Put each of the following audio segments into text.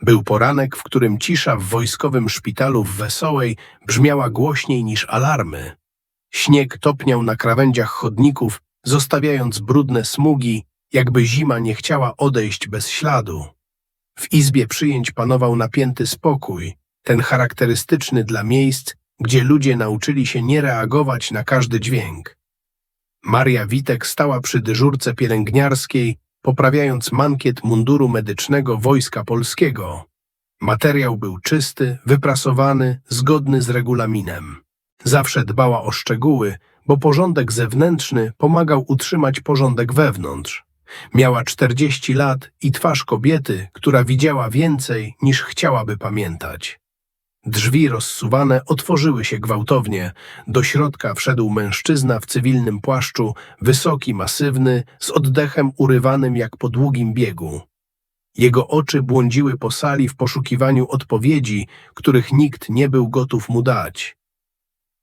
Był poranek, w którym cisza w wojskowym szpitalu w Wesołej brzmiała głośniej niż alarmy. Śnieg topniał na krawędziach chodników, zostawiając brudne smugi, jakby zima nie chciała odejść bez śladu. W izbie przyjęć panował napięty spokój, ten charakterystyczny dla miejsc, gdzie ludzie nauczyli się nie reagować na każdy dźwięk. Maria Witek stała przy dyżurce pielęgniarskiej, poprawiając mankiet munduru medycznego Wojska Polskiego. Materiał był czysty, wyprasowany, zgodny z regulaminem. Zawsze dbała o szczegóły, bo porządek zewnętrzny pomagał utrzymać porządek wewnątrz. Miała 40 lat i twarz kobiety, która widziała więcej niż chciałaby pamiętać. Drzwi rozsuwane otworzyły się gwałtownie. Do środka wszedł mężczyzna w cywilnym płaszczu, wysoki, masywny, z oddechem urywanym jak po długim biegu. Jego oczy błądziły po sali w poszukiwaniu odpowiedzi, których nikt nie był gotów mu dać.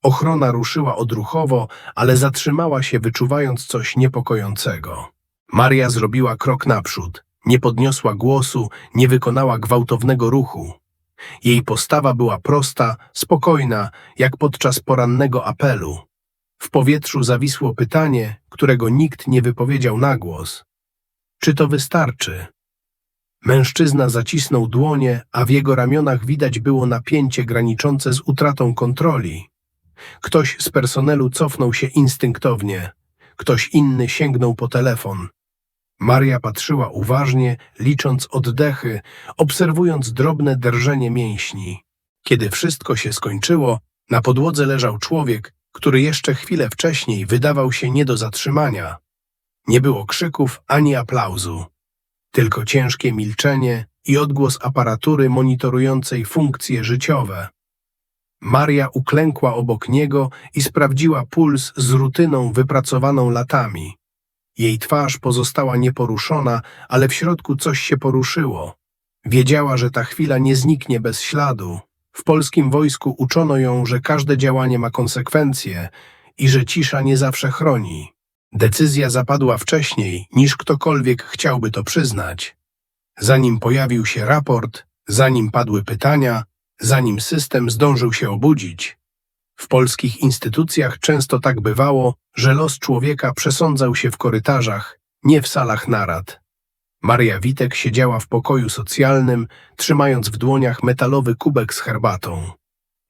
Ochrona ruszyła odruchowo, ale zatrzymała się, wyczuwając coś niepokojącego. Maria zrobiła krok naprzód, nie podniosła głosu, nie wykonała gwałtownego ruchu. Jej postawa była prosta, spokojna, jak podczas porannego apelu. W powietrzu zawisło pytanie, którego nikt nie wypowiedział na głos. Czy to wystarczy? Mężczyzna zacisnął dłonie, a w jego ramionach widać było napięcie graniczące z utratą kontroli. Ktoś z personelu cofnął się instynktownie. Ktoś inny sięgnął po telefon. Maria patrzyła uważnie, licząc oddechy, obserwując drobne drżenie mięśni. Kiedy wszystko się skończyło, na podłodze leżał człowiek, który jeszcze chwilę wcześniej wydawał się nie do zatrzymania. Nie było krzyków ani aplauzu. Tylko ciężkie milczenie i odgłos aparatury monitorującej funkcje życiowe. Maria uklękła obok niego i sprawdziła puls z rutyną wypracowaną latami. Jej twarz pozostała nieporuszona, ale w środku coś się poruszyło. Wiedziała, że ta chwila nie zniknie bez śladu. W polskim wojsku uczono ją, że każde działanie ma konsekwencje i że cisza nie zawsze chroni. Decyzja zapadła wcześniej, niż ktokolwiek chciałby to przyznać. Zanim pojawił się raport, zanim padły pytania, zanim system zdążył się obudzić. W polskich instytucjach często tak bywało, że los człowieka przesądzał się w korytarzach, nie w salach narad. Maria Witek siedziała w pokoju socjalnym, trzymając w dłoniach metalowy kubek z herbatą.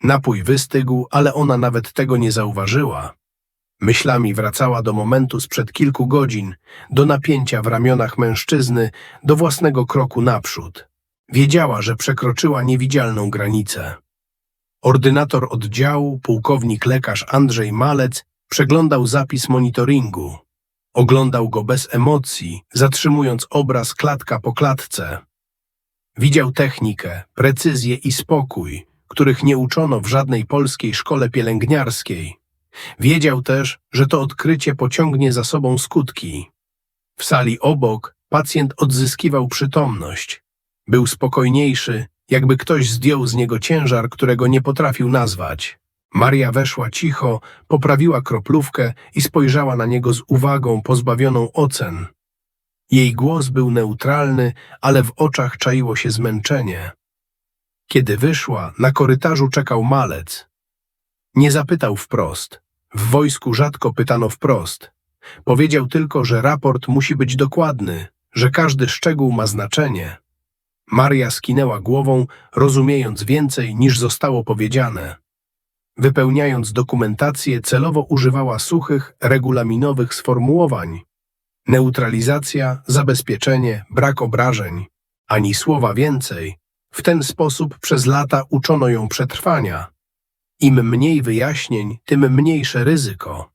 Napój wystygł, ale ona nawet tego nie zauważyła. Myślami wracała do momentu sprzed kilku godzin, do napięcia w ramionach mężczyzny, do własnego kroku naprzód. Wiedziała, że przekroczyła niewidzialną granicę. Ordynator oddziału, pułkownik lekarz Andrzej Malec, przeglądał zapis monitoringu. Oglądał go bez emocji, zatrzymując obraz klatka po klatce. Widział technikę, precyzję i spokój, których nie uczono w żadnej polskiej szkole pielęgniarskiej. Wiedział też, że to odkrycie pociągnie za sobą skutki. W sali obok pacjent odzyskiwał przytomność. Był spokojniejszy, jakby ktoś zdjął z niego ciężar, którego nie potrafił nazwać. Maria weszła cicho, poprawiła kroplówkę i spojrzała na niego z uwagą pozbawioną ocen. Jej głos był neutralny, ale w oczach czaiło się zmęczenie. Kiedy wyszła, na korytarzu czekał Malec. Nie zapytał wprost. W wojsku rzadko pytano wprost. Powiedział tylko, że raport musi być dokładny, że każdy szczegół ma znaczenie. Maria skinęła głową, rozumiejąc więcej niż zostało powiedziane. Wypełniając dokumentację, celowo używała suchych, regulaminowych sformułowań. Neutralizacja, zabezpieczenie, brak obrażeń. Ani słowa więcej. W ten sposób przez lata uczono ją przetrwania. Im mniej wyjaśnień, tym mniejsze ryzyko.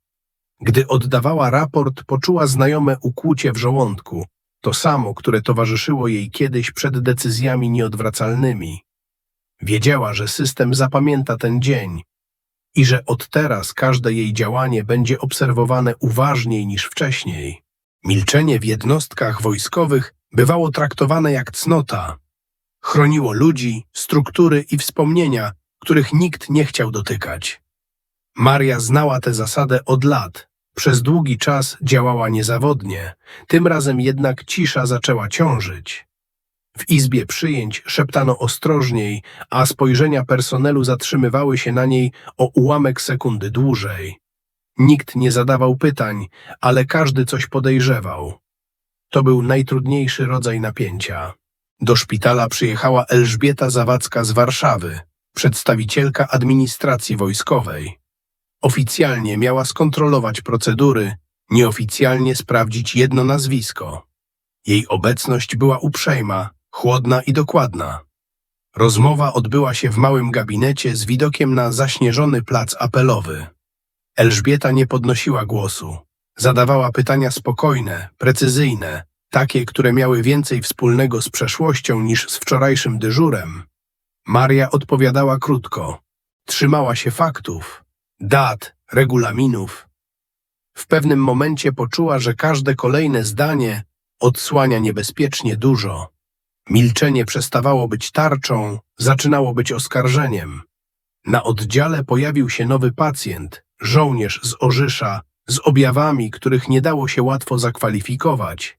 Gdy oddawała raport, poczuła znajome ukłucie w żołądku. To samo, które towarzyszyło jej kiedyś przed decyzjami nieodwracalnymi. Wiedziała, że system zapamięta ten dzień i że od teraz każde jej działanie będzie obserwowane uważniej niż wcześniej. Milczenie w jednostkach wojskowych bywało traktowane jak cnota. Chroniło ludzi, struktury i wspomnienia, których nikt nie chciał dotykać. Maria znała tę zasadę od lat. Przez długi czas działała niezawodnie, tym razem jednak cisza zaczęła ciążyć. W izbie przyjęć szeptano ostrożniej, a spojrzenia personelu zatrzymywały się na niej o ułamek sekundy dłużej. Nikt nie zadawał pytań, ale każdy coś podejrzewał. To był najtrudniejszy rodzaj napięcia. Do szpitala przyjechała Elżbieta Zawadzka z Warszawy, przedstawicielka administracji wojskowej. Oficjalnie miała skontrolować procedury, nieoficjalnie sprawdzić jedno nazwisko. Jej obecność była uprzejma, chłodna i dokładna. Rozmowa odbyła się w małym gabinecie z widokiem na zaśnieżony plac apelowy. Elżbieta nie podnosiła głosu. Zadawała pytania spokojne, precyzyjne, takie, które miały więcej wspólnego z przeszłością niż z wczorajszym dyżurem. Maria odpowiadała krótko. Trzymała się faktów, dat, regulaminów. W pewnym momencie poczuła, że każde kolejne zdanie odsłania niebezpiecznie dużo. Milczenie przestawało być tarczą, zaczynało być oskarżeniem. Na oddziale pojawił się nowy pacjent, żołnierz z Orzysza, z objawami, których nie dało się łatwo zakwalifikować.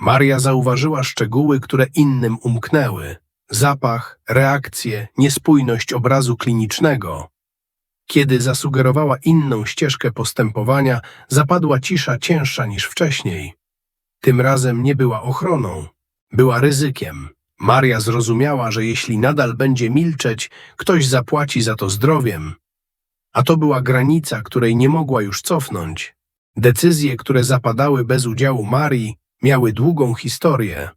Maria zauważyła szczegóły, które innym umknęły. Zapach, reakcje, niespójność obrazu klinicznego. Kiedy zasugerowała inną ścieżkę postępowania, zapadła cisza cięższa niż wcześniej. Tym razem nie była ochroną, była ryzykiem. Maria zrozumiała, że jeśli nadal będzie milczeć, ktoś zapłaci za to zdrowiem. A to była granica, której nie mogła już cofnąć. Decyzje, które zapadały bez udziału Marii, miały długą historię.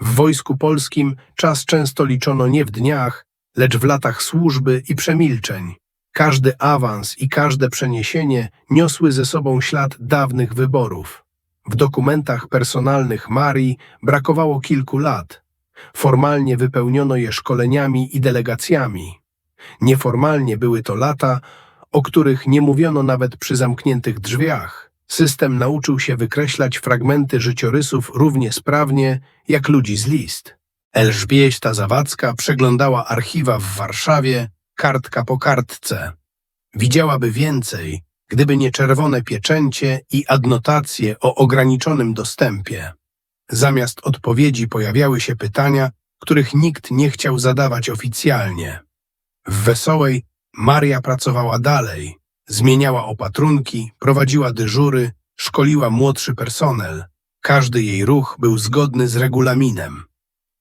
W Wojsku Polskim czas często liczono nie w dniach, lecz w latach służby i przemilczeń. Każdy awans i każde przeniesienie niosły ze sobą ślad dawnych wyborów. W dokumentach personalnych Marii brakowało kilku lat. Formalnie wypełniono je szkoleniami i delegacjami. Nieformalnie były to lata, o których nie mówiono nawet przy zamkniętych drzwiach. System nauczył się wykreślać fragmenty życiorysów równie sprawnie jak ludzi z list. Elżbieta Zawadzka przeglądała archiwa w Warszawie, kartka po kartce. Widziałaby więcej, gdyby nie czerwone pieczęcie i adnotacje o ograniczonym dostępie. Zamiast odpowiedzi pojawiały się pytania, których nikt nie chciał zadawać oficjalnie. W Wesołej Maria pracowała dalej, zmieniała opatrunki, prowadziła dyżury, szkoliła młodszy personel. Każdy jej ruch był zgodny z regulaminem.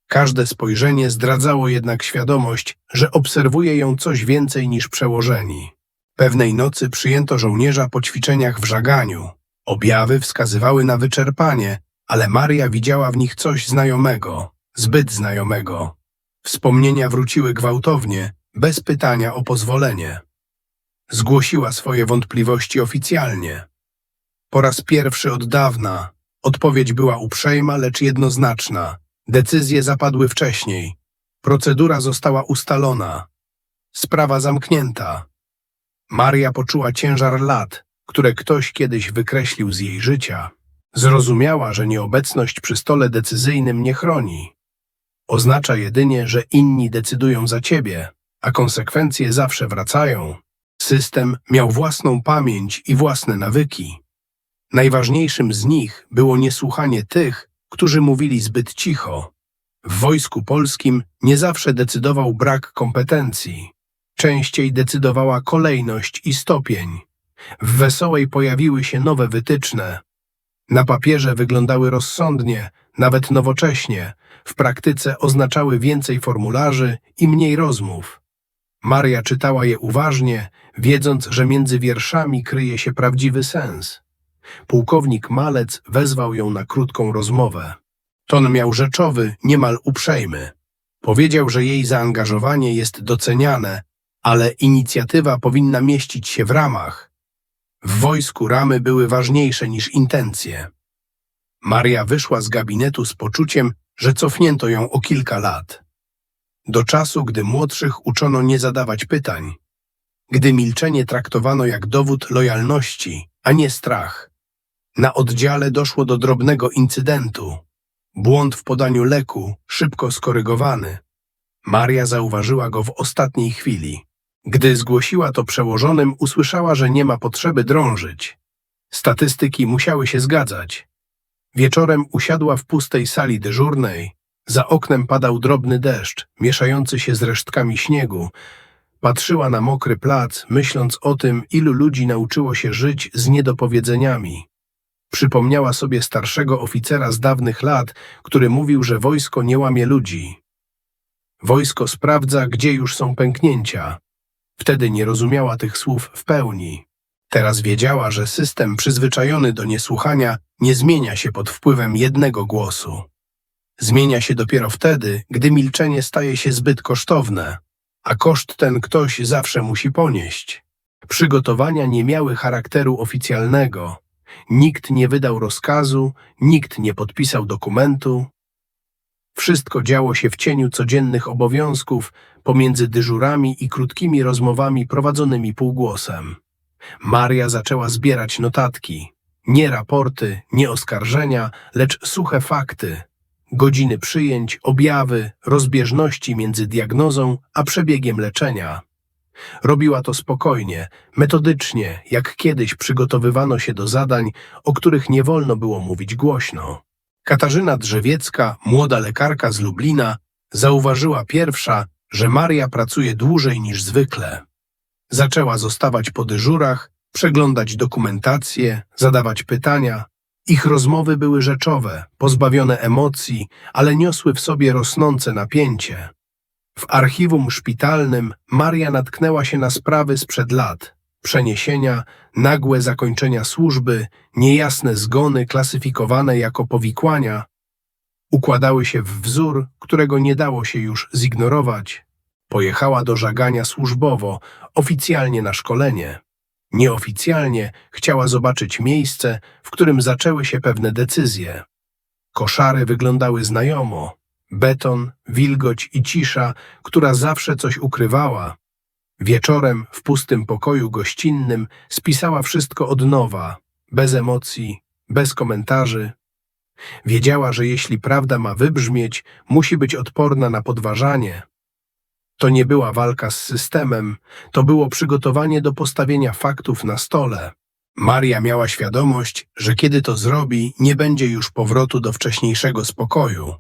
Każde spojrzenie zdradzało jednak świadomość, że obserwuje ją coś więcej niż przełożeni. Pewnej nocy przyjęto żołnierza po ćwiczeniach w żaganiu. Objawy wskazywały na wyczerpanie, ale Maria widziała w nich coś znajomego, zbyt znajomego. Wspomnienia wróciły gwałtownie, bez pytania o pozwolenie. Zgłosiła swoje wątpliwości oficjalnie. Po raz pierwszy od dawna. Odpowiedź była uprzejma, lecz jednoznaczna. Decyzje zapadły wcześniej. Procedura została ustalona. Sprawa zamknięta. Maria poczuła ciężar lat, które ktoś kiedyś wykreślił z jej życia. Zrozumiała, że nieobecność przy stole decyzyjnym nie chroni. Oznacza jedynie, że inni decydują za ciebie, a konsekwencje zawsze wracają. System miał własną pamięć i własne nawyki. Najważniejszym z nich było niesłuchanie tych, którzy mówili zbyt cicho. W Wojsku Polskim nie zawsze decydował brak kompetencji. Częściej decydowała kolejność i stopień. W Wesołej pojawiły się nowe wytyczne. Na papierze wyglądały rozsądnie, nawet nowocześnie. W praktyce oznaczały więcej formularzy i mniej rozmów. Maria czytała je uważnie, wiedząc, że między wierszami kryje się prawdziwy sens. Pułkownik Malec wezwał ją na krótką rozmowę. Ton miał rzeczowy, niemal uprzejmy. Powiedział, że jej zaangażowanie jest doceniane, ale inicjatywa powinna mieścić się w ramach. W wojsku ramy były ważniejsze niż intencje. Maria wyszła z gabinetu z poczuciem, że cofnięto ją o kilka lat. Do czasu, gdy młodszych uczono nie zadawać pytań. Gdy milczenie traktowano jak dowód lojalności, a nie strach. Na oddziale doszło do drobnego incydentu. Błąd w podaniu leku, szybko skorygowany. Maria zauważyła go w ostatniej chwili. Gdy zgłosiła to przełożonym, usłyszała, że nie ma potrzeby drążyć. Statystyki musiały się zgadzać. Wieczorem usiadła w pustej sali dyżurnej, Za oknem padał drobny deszcz, mieszający się z resztkami śniegu. Patrzyła na mokry plac, myśląc o tym, ilu ludzi nauczyło się żyć z niedopowiedzeniami. Przypomniała sobie starszego oficera z dawnych lat, który mówił, że wojsko nie łamie ludzi. Wojsko sprawdza, gdzie już są pęknięcia. Wtedy nie rozumiała tych słów w pełni. Teraz wiedziała, że system przyzwyczajony do niesłuchania nie zmienia się pod wpływem jednego głosu. Zmienia się dopiero wtedy, gdy milczenie staje się zbyt kosztowne, a koszt ten ktoś zawsze musi ponieść. Przygotowania nie miały charakteru oficjalnego. Nikt nie wydał rozkazu, nikt nie podpisał dokumentu. Wszystko działo się w cieniu codziennych obowiązków, pomiędzy dyżurami i krótkimi rozmowami prowadzonymi półgłosem. Maria zaczęła zbierać notatki. Nie raporty, nie oskarżenia, lecz suche fakty. Godziny przyjęć, objawy, rozbieżności między diagnozą a przebiegiem leczenia. Robiła to spokojnie, metodycznie, jak kiedyś przygotowywano się do zadań, o których nie wolno było mówić głośno. Katarzyna Drzewiecka, młoda lekarka z Lublina, zauważyła pierwsza, że Maria pracuje dłużej niż zwykle. Zaczęła zostawać po dyżurach, przeglądać dokumentację, zadawać pytania. Ich rozmowy były rzeczowe, pozbawione emocji, ale niosły w sobie rosnące napięcie. W archiwum szpitalnym Maria natknęła się na sprawy sprzed lat. Przeniesienia, nagłe zakończenia służby, niejasne zgony klasyfikowane jako powikłania układały się w wzór, którego nie dało się już zignorować. Pojechała do Żagania służbowo, oficjalnie na szkolenie. Nieoficjalnie chciała zobaczyć miejsce, w którym zaczęły się pewne decyzje. Koszary wyglądały znajomo. Beton, wilgoć i cisza, która zawsze coś ukrywała. Wieczorem w pustym pokoju gościnnym spisała wszystko od nowa, bez emocji, bez komentarzy. Wiedziała, że jeśli prawda ma wybrzmieć, musi być odporna na podważanie. To nie była walka z systemem, to było przygotowanie do postawienia faktów na stole. Maria miała świadomość, że kiedy to zrobi, nie będzie już powrotu do wcześniejszego spokoju.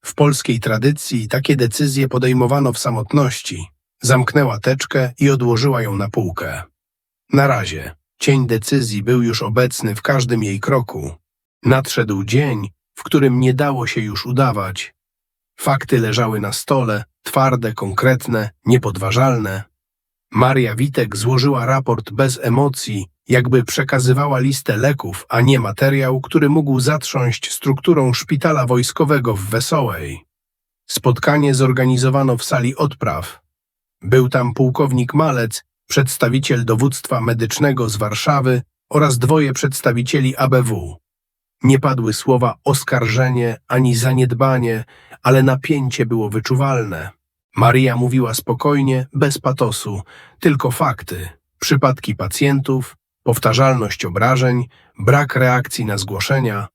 W polskiej tradycji takie decyzje podejmowano w samotności. Zamknęła teczkę i odłożyła ją na półkę. Na razie. Cień decyzji był już obecny w każdym jej kroku. Nadszedł dzień, w którym nie dało się już udawać. Fakty leżały na stole, twarde, konkretne, niepodważalne. Maria Witek złożyła raport bez emocji, jakby przekazywała listę leków, a nie materiał, który mógł zatrząść strukturą szpitala wojskowego w Wesołej. Spotkanie zorganizowano w sali odpraw. Był tam pułkownik Malec, przedstawiciel dowództwa medycznego z Warszawy oraz dwoje przedstawicieli ABW. Nie padły słowa oskarżenie ani zaniedbanie, ale napięcie było wyczuwalne. Maria mówiła spokojnie, bez patosu, tylko fakty, przypadki pacjentów, powtarzalność obrażeń, brak reakcji na zgłoszenia.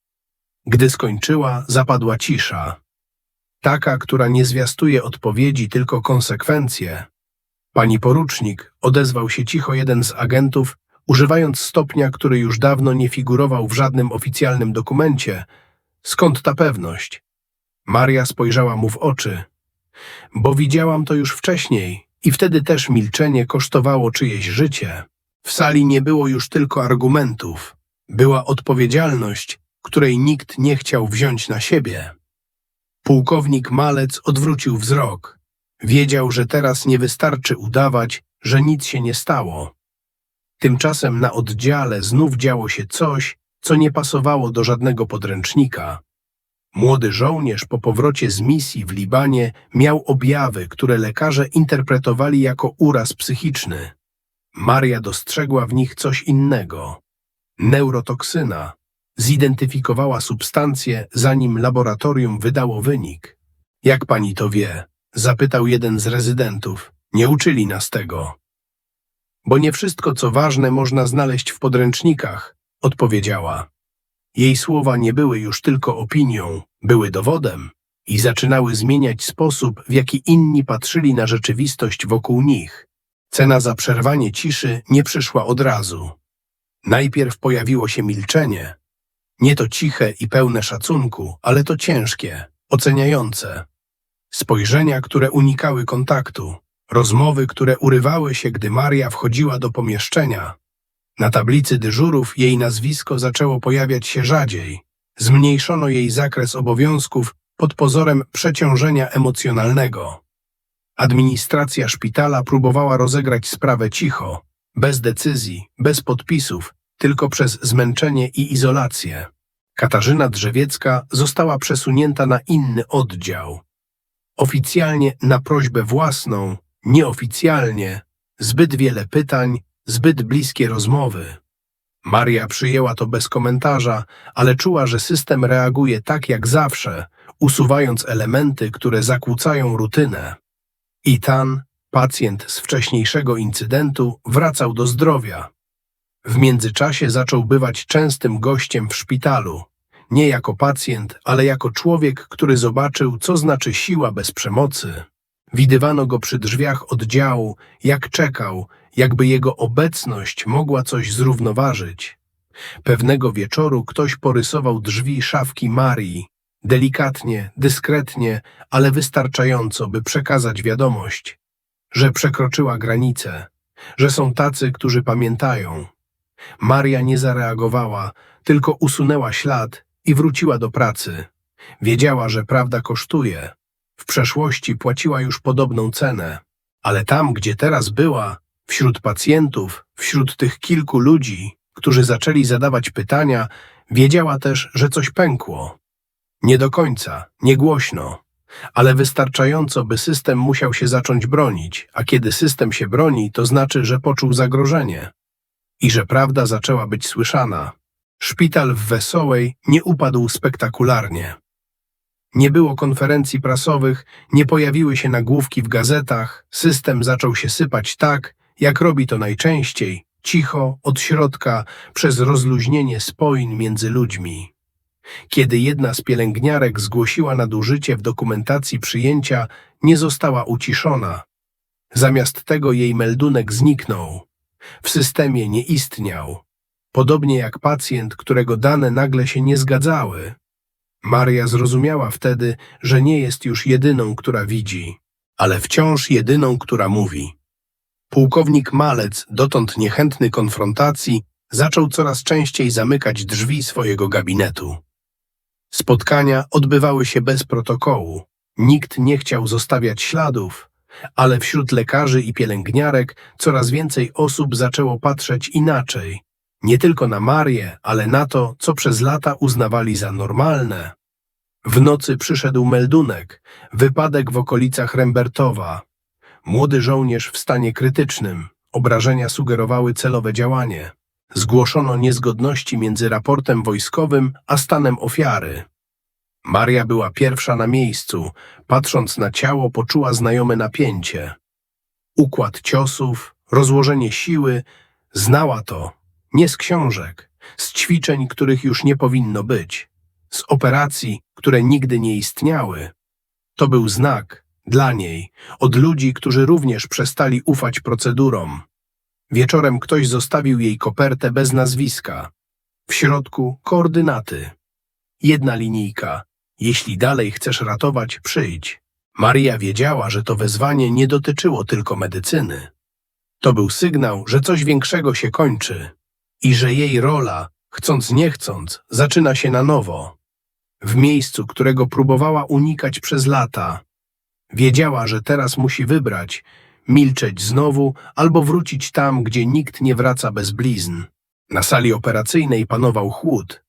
Gdy skończyła, zapadła cisza. Taka, która nie zwiastuje odpowiedzi, tylko konsekwencje. Pani porucznik, odezwał się cicho jeden z agentów, używając stopnia, który już dawno nie figurował w żadnym oficjalnym dokumencie. Skąd ta pewność? Maria spojrzała mu w oczy. Bo widziałam to już wcześniej i wtedy też milczenie kosztowało czyjeś życie. W sali nie było już tylko argumentów. Była odpowiedzialność, której nikt nie chciał wziąć na siebie. Pułkownik Malec odwrócił wzrok. Wiedział, że teraz nie wystarczy udawać, że nic się nie stało. Tymczasem na oddziale znów działo się coś, co nie pasowało do żadnego podręcznika. Młody żołnierz po powrocie z misji w Libanie miał objawy, które lekarze interpretowali jako uraz psychiczny. Maria dostrzegła w nich coś innego. Neurotoksyna. Zidentyfikowała substancję, zanim laboratorium wydało wynik. Jak pani to wie? Zapytał jeden z rezydentów. Nie uczyli nas tego. Bo nie wszystko, co ważne, można znaleźć w podręcznikach, odpowiedziała. Jej słowa nie były już tylko opinią, były dowodem i zaczynały zmieniać sposób, w jaki inni patrzyli na rzeczywistość wokół nich. Cena za przerwanie ciszy nie przyszła od razu. Najpierw pojawiło się milczenie. Nie to ciche i pełne szacunku, ale to ciężkie, oceniające. Spojrzenia, które unikały kontaktu. Rozmowy, które urywały się, gdy Maria wchodziła do pomieszczenia. Na tablicy dyżurów jej nazwisko zaczęło pojawiać się rzadziej. Zmniejszono jej zakres obowiązków pod pozorem przeciążenia emocjonalnego. Administracja szpitala próbowała rozegrać sprawę cicho, bez decyzji, bez podpisów, tylko przez zmęczenie i izolację. Katarzyna Drzewiecka została przesunięta na inny oddział. Oficjalnie na prośbę własną, nieoficjalnie, zbyt wiele pytań, zbyt bliskie rozmowy. Maria przyjęła to bez komentarza, ale czuła, że system reaguje tak jak zawsze, usuwając elementy, które zakłócają rutynę. Itan, pacjent z wcześniejszego incydentu, wracał do zdrowia. W międzyczasie zaczął bywać częstym gościem w szpitalu. Nie jako pacjent, ale jako człowiek, który zobaczył, co znaczy siła bez przemocy. Widywano go przy drzwiach oddziału, jak czekał, jakby jego obecność mogła coś zrównoważyć. Pewnego wieczoru ktoś porysował drzwi szafki Marii. Delikatnie, dyskretnie, ale wystarczająco, by przekazać wiadomość, że przekroczyła granicę, że są tacy, którzy pamiętają. Maria nie zareagowała, tylko usunęła ślad i wróciła do pracy. Wiedziała, że prawda kosztuje. W przeszłości płaciła już podobną cenę, ale tam, gdzie teraz była, wśród pacjentów, wśród tych kilku ludzi, którzy zaczęli zadawać pytania, wiedziała też, że coś pękło. Nie do końca, nie głośno, ale wystarczająco, by system musiał się zacząć bronić, a kiedy system się broni, to znaczy, że poczuł zagrożenie i że prawda zaczęła być słyszana. Szpital w Wesołej nie upadł spektakularnie. Nie było konferencji prasowych, nie pojawiły się nagłówki w gazetach, system zaczął się sypać tak, jak robi to najczęściej, cicho, od środka, przez rozluźnienie spojin między ludźmi. Kiedy jedna z pielęgniarek zgłosiła nadużycie w dokumentacji przyjęcia, nie została uciszona. Zamiast tego jej meldunek zniknął. W systemie nie istniał. Podobnie jak pacjent, którego dane nagle się nie zgadzały. Maria zrozumiała wtedy, że nie jest już jedyną, która widzi, ale wciąż jedyną, która mówi. Pułkownik Malec, dotąd niechętny konfrontacji, zaczął coraz częściej zamykać drzwi swojego gabinetu. Spotkania odbywały się bez protokołu. Nikt nie chciał zostawiać śladów, ale wśród lekarzy i pielęgniarek coraz więcej osób zaczęło patrzeć inaczej. Nie tylko na Marię, ale na to, co przez lata uznawali za normalne. W nocy przyszedł meldunek, wypadek w okolicach Rembertowa. Młody żołnierz w stanie krytycznym. Obrażenia sugerowały celowe działanie. Zgłoszono niezgodności między raportem wojskowym a stanem ofiary. Maria była pierwsza na miejscu. Patrząc na ciało, poczuła znajome napięcie. Układ ciosów, rozłożenie siły, znała to. Nie z książek, z ćwiczeń, których już nie powinno być, z operacji, które nigdy nie istniały. To był znak dla niej, od ludzi, którzy również przestali ufać procedurom. Wieczorem ktoś zostawił jej kopertę bez nazwiska. W środku koordynaty. Jedna linijka. Jeśli dalej chcesz ratować, przyjdź. Maria wiedziała, że to wezwanie nie dotyczyło tylko medycyny. To był sygnał, że coś większego się kończy i że jej rola, chcąc nie chcąc, zaczyna się na nowo. W miejscu, którego próbowała unikać przez lata. Wiedziała, że teraz musi wybrać, milczeć znowu albo wrócić tam, gdzie nikt nie wraca bez blizn. Na sali operacyjnej panował chłód.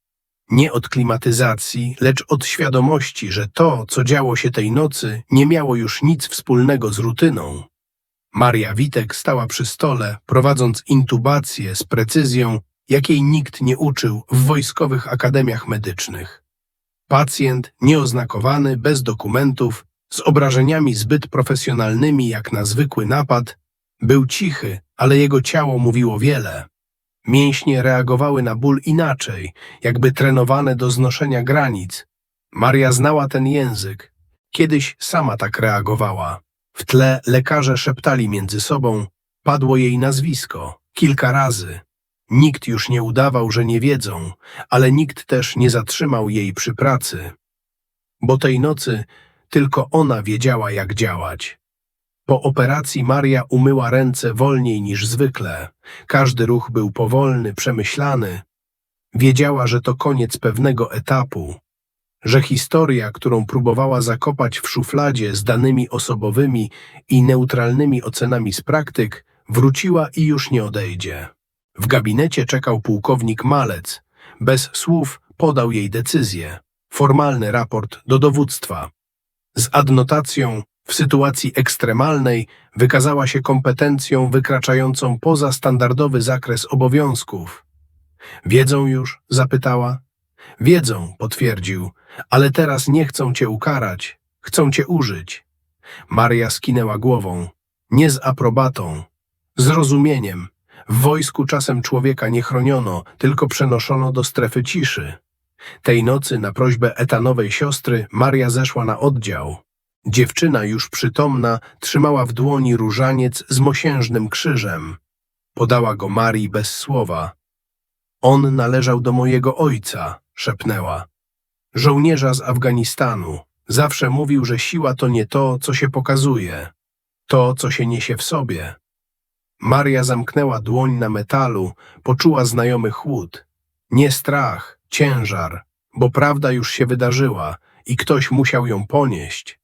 Nie od klimatyzacji, lecz od świadomości, że to, co działo się tej nocy, nie miało już nic wspólnego z rutyną. Maria Witek stała przy stole, prowadząc intubację z precyzją, jakiej nikt nie uczył w wojskowych akademiach medycznych. Pacjent nieoznakowany, bez dokumentów, z obrażeniami zbyt profesjonalnymi jak na zwykły napad, był cichy, ale jego ciało mówiło wiele. Mięśnie reagowały na ból inaczej, jakby trenowane do znoszenia granic. Maria znała ten język. Kiedyś sama tak reagowała. W tle lekarze szeptali między sobą. Padło jej nazwisko. Kilka razy. Nikt już nie udawał, że nie wiedzą, ale nikt też nie zatrzymał jej przy pracy. bo tej nocy tylko ona wiedziała, jak działać. Po operacji Maria umyła ręce wolniej niż zwykle. Każdy ruch był powolny, przemyślany. Wiedziała, że to koniec pewnego etapu, że historia, którą próbowała zakopać w szufladzie z danymi osobowymi i neutralnymi ocenami z praktyk, wróciła i już nie odejdzie. W gabinecie czekał pułkownik Malec. Bez słów podał jej decyzję. Formalny raport do dowództwa. Z adnotacją w sytuacji ekstremalnej wykazała się kompetencją wykraczającą poza standardowy zakres obowiązków. Wiedzą już? Zapytała. Wiedzą, potwierdził, ale teraz nie chcą cię ukarać, chcą cię użyć. Maria skinęła głową. Nie z aprobatą, zrozumieniem. W wojsku czasem człowieka nie chroniono, tylko przenoszono do strefy ciszy. Tej nocy na prośbę etanowej siostry Maria zeszła na oddział. Dziewczyna już przytomna trzymała w dłoni różaniec z mosiężnym krzyżem. Podała go Marii bez słowa. On należał do mojego ojca, szepnęła. Żołnierza z Afganistanu. Zawsze mówił, że siła to nie to, co się pokazuje. To, co się niesie w sobie. Maria zamknęła dłoń na metalu, poczuła znajomy chłód. Nie strach, ciężar, bo prawda już się wydarzyła i ktoś musiał ją ponieść.